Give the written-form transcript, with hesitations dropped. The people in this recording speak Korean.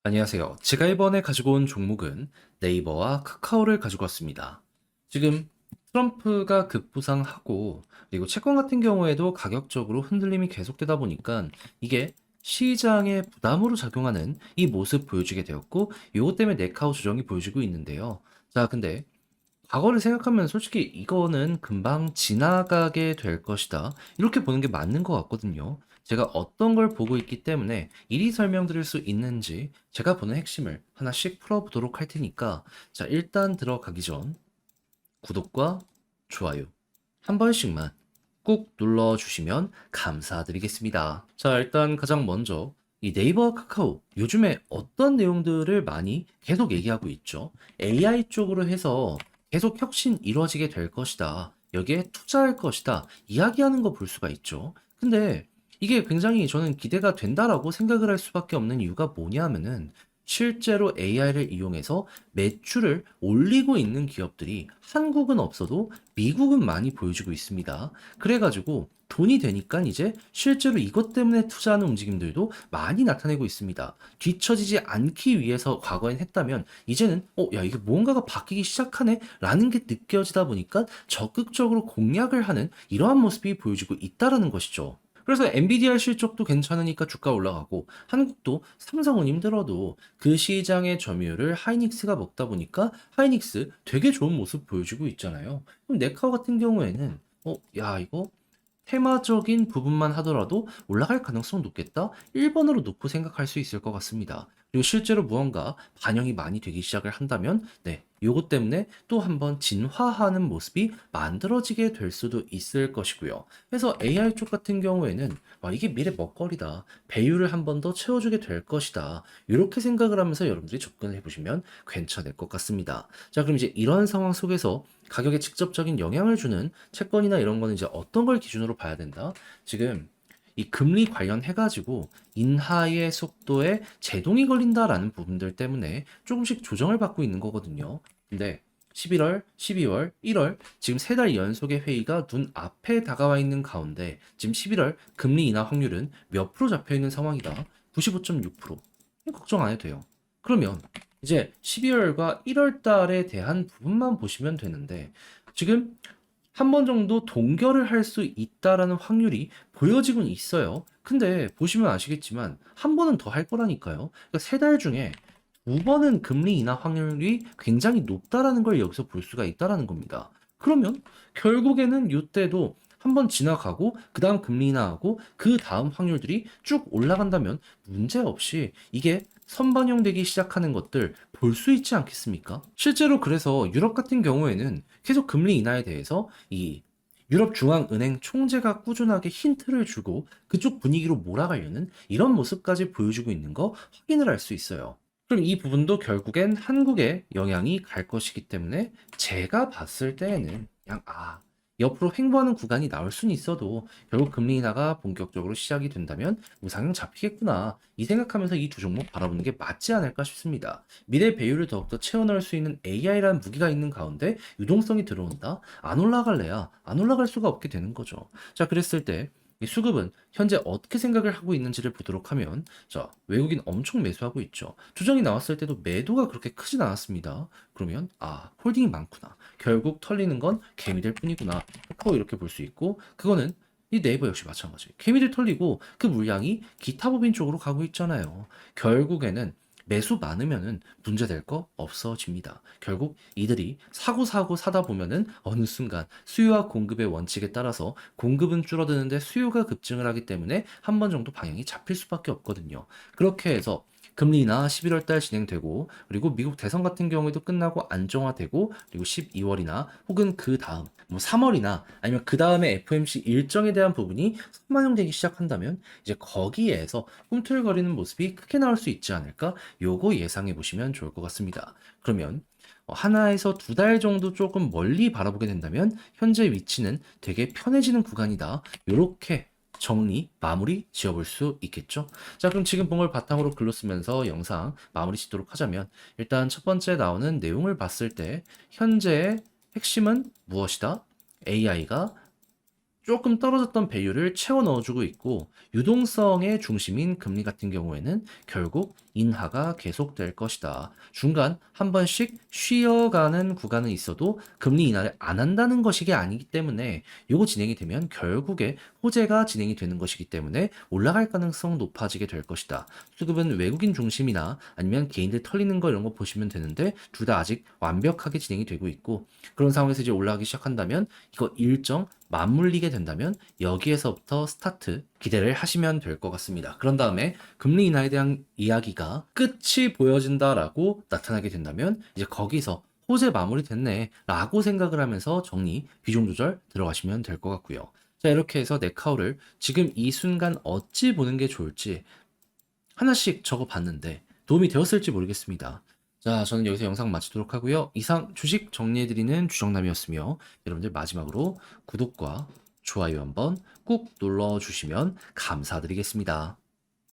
안녕하세요. 제가 이번에 가지고 온 종목은 네이버와 카카오를 가지고 왔습니다. 지금 트럼프가 급부상하고 그리고 채권 같은 경우에도 가격적으로 흔들림이 계속되다 보니까 이게 시장에 부담으로 작용하는 이 모습 보여주게 되었고 이것 때문에 네카우 조정이 보여지고 있는데요. 자, 근데 과거를 생각하면 솔직히 이거는 금방 지나가게 될 것이다. 이렇게 보는 게 맞는 것 같거든요. 제가 어떤 걸 보고 있기 때문에 일이 설명드릴 수 있는지 제가 보는 핵심을 하나씩 풀어보도록 할 테니까 자, 일단 들어가기 전 구독과 좋아요 한 번씩만 꾹 눌러주시면 감사드리겠습니다. 자, 일단 가장 먼저 이 네이버와 카카오 요즘에 어떤 내용들을 많이 계속 얘기하고 있죠. AI 쪽으로 해서 계속 혁신 이루어지게 될 것이다. 여기에 투자할 것이다. 이야기하는 거 볼 수가 있죠. 근데 이게 굉장히 저는 기대가 된다라고 생각을 할 수밖에 없는 이유가 뭐냐 하면은 실제로 AI를 이용해서 매출을 올리고 있는 기업들이 한국은 없어도 미국은 많이 보여주고 있습니다. 그래가지고 돈이 되니까 이제 실제로 이것 때문에 투자하는 움직임들도 많이 나타내고 있습니다. 뒤처지지 않기 위해서 과거엔 했다면 이제는 야 이게 뭔가가 바뀌기 시작하네 라는 게 느껴지다 보니까 적극적으로 공략을 하는 이러한 모습이 보여지고 있다라는 것이죠. 그래서 엔비디아 실적도 괜찮으니까 주가 올라가고 한국도 삼성은 힘들어도 그 시장의 점유율을 하이닉스가 먹다 보니까 하이닉스 되게 좋은 모습 보여주고 있잖아요. 그럼 네카오 같은 경우에는 야 이거 테마적인 부분만 하더라도 올라갈 가능성 높겠다? 1번으로 놓고 생각할 수 있을 것 같습니다. 그리고 실제로 무언가 반영이 많이 되기 시작을 한다면, 네, 요것 때문에 또 한번 진화하는 모습이 만들어지게 될 수도 있을 것이고요. 그래서 AI 쪽 같은 경우에는, 와, 이게 미래 먹거리다. 배율을 한 번 더 채워주게 될 것이다. 이렇게 생각을 하면서 여러분들이 접근을 해보시면 괜찮을 것 같습니다. 자, 그럼 이제 이런 상황 속에서 가격에 직접적인 영향을 주는 채권이나 이런 거는 이제 어떤 걸 기준으로 봐야 된다? 지금 이 금리 관련해가지고 인하의 속도에 제동이 걸린다라는 부분들 때문에 조금씩 조정을 받고 있는 거거든요. 근데 11월, 12월, 1월 지금 세 달 연속의 회의가 눈앞에 다가와 있는 가운데 지금 11월 금리 인하 확률은 몇 프로 잡혀 있는 상황이다. 95.6%. 걱정 안 해도 돼요. 그러면 이제 12월과 1월 달에 대한 부분만 보시면 되는데 지금 한 번 정도 동결을 할 수 있다라는 확률이 보여지곤 있어요. 근데 보시면 아시겠지만 한 번은 더 할 거라니까요. 그러니까 세 달 중에 두 번은 금리 인하 확률이 굉장히 높다라는 걸 여기서 볼 수가 있다라는 겁니다. 그러면 결국에는 이때도 한 번 지나가고 그 다음 금리 인하하고 그 다음 확률들이 쭉 올라간다면 문제없이 이게 선반영되기 시작하는 것들 볼 수 있지 않겠습니까? 실제로 그래서 유럽 같은 경우에는 계속 금리 인하에 대해서 이 유럽 중앙은행 총재가 꾸준하게 힌트를 주고 그쪽 분위기로 몰아가려는 이런 모습까지 보여주고 있는 거 확인을 할 수 있어요. 그럼 이 부분도 결국엔 한국에 영향이 갈 것이기 때문에 제가 봤을 때에는 그냥 옆으로 횡보하는 구간이 나올 수는 있어도 결국 금리 인하가 본격적으로 시작이 된다면 우상향 잡히겠구나 이 생각하면서 이 두 종목 바라보는 게 맞지 않을까 싶습니다. 미래 배율을 더욱더 채워넣을 수 있는 AI라는 무기가 있는 가운데 유동성이 들어온다? 안 올라갈래야 안 올라갈 수가 없게 되는 거죠. 자, 그랬을 때 이 수급은 현재 어떻게 생각을 하고 있는지를 보도록 하면 자, 외국인 엄청 매수하고 있죠. 조정이 나왔을 때도 매도가 그렇게 크진 않았습니다. 그러면 홀딩이 많구나. 결국 털리는 건 개미들 뿐이구나. 카카오 이렇게 볼 수 있고 그거는 이 네이버 역시 마찬가지. 개미들 털리고 그 물량이 기타 법인 쪽으로 가고 있잖아요. 결국에는 매수 많으면은 문제될 거 없어집니다. 결국 이들이 사고 사다 보면은 어느 순간 수요와 공급의 원칙에 따라서 공급은 줄어드는데 수요가 급증을 하기 때문에 한 번 정도 방향이 잡힐 수밖에 없거든요. 그렇게 해서 금리 인하 11월 달 진행되고 그리고 미국 대선 같은 경우에도 끝나고 안정화되고 그리고 12월이나 혹은 그 다음 뭐 3월이나 아니면 그 다음에 FOMC 일정에 대한 부분이 선반영되기 시작한다면 이제 거기에서 꿈틀거리는 모습이 크게 나올 수 있지 않을까? 요거 예상해 보시면 좋을 것 같습니다. 그러면 하나에서 두 달 정도 조금 멀리 바라보게 된다면 현재 위치는 되게 편해지는 구간이다. 요렇게 정리, 마무리 지어볼 수 있겠죠? 자, 그럼 지금 본 걸 바탕으로 글로 쓰면서 영상 마무리 짓도록 하자면 일단 첫 번째 나오는 내용을 봤을 때 현재의 핵심은 무엇이다? AI가 조금 떨어졌던 배율을 채워 넣어주고 있고 유동성의 중심인 금리 같은 경우에는 결국 인하가 계속될 것이다. 중간 한 번씩 쉬어가는 구간은 있어도 금리 인하를 안 한다는 것이 아니기 때문에 요거 진행이 되면 결국에 호재가 진행이 되는 것이기 때문에 올라갈 가능성 높아지게 될 것이다. 수급은 외국인 중심이나 아니면 개인들 털리는 거 이런 거 보시면 되는데 둘 다 아직 완벽하게 진행이 되고 있고 그런 상황에서 이제 올라가기 시작한다면 이거 일정 맞물리게 된다면 여기에서부터 스타트 기대를 하시면 될 것 같습니다. 그런 다음에 금리 인하에 대한 이야기가 끝이 보여진다라고 나타나게 된다면 이제 거기서 호재 마무리 됐네 라고 생각을 하면서 정리, 비중 조절 들어가시면 될 것 같고요. 자, 이렇게 해서 네카우를 지금 이 순간 어찌 보는 게 좋을지 하나씩 적어봤는데 도움이 되었을지 모르겠습니다. 자, 저는 여기서 영상 마치도록 하고요. 이상 주식 정리해드리는 주정남이었으며 여러분들 마지막으로 구독과 좋아요 한번 꾹 눌러주시면 감사드리겠습니다.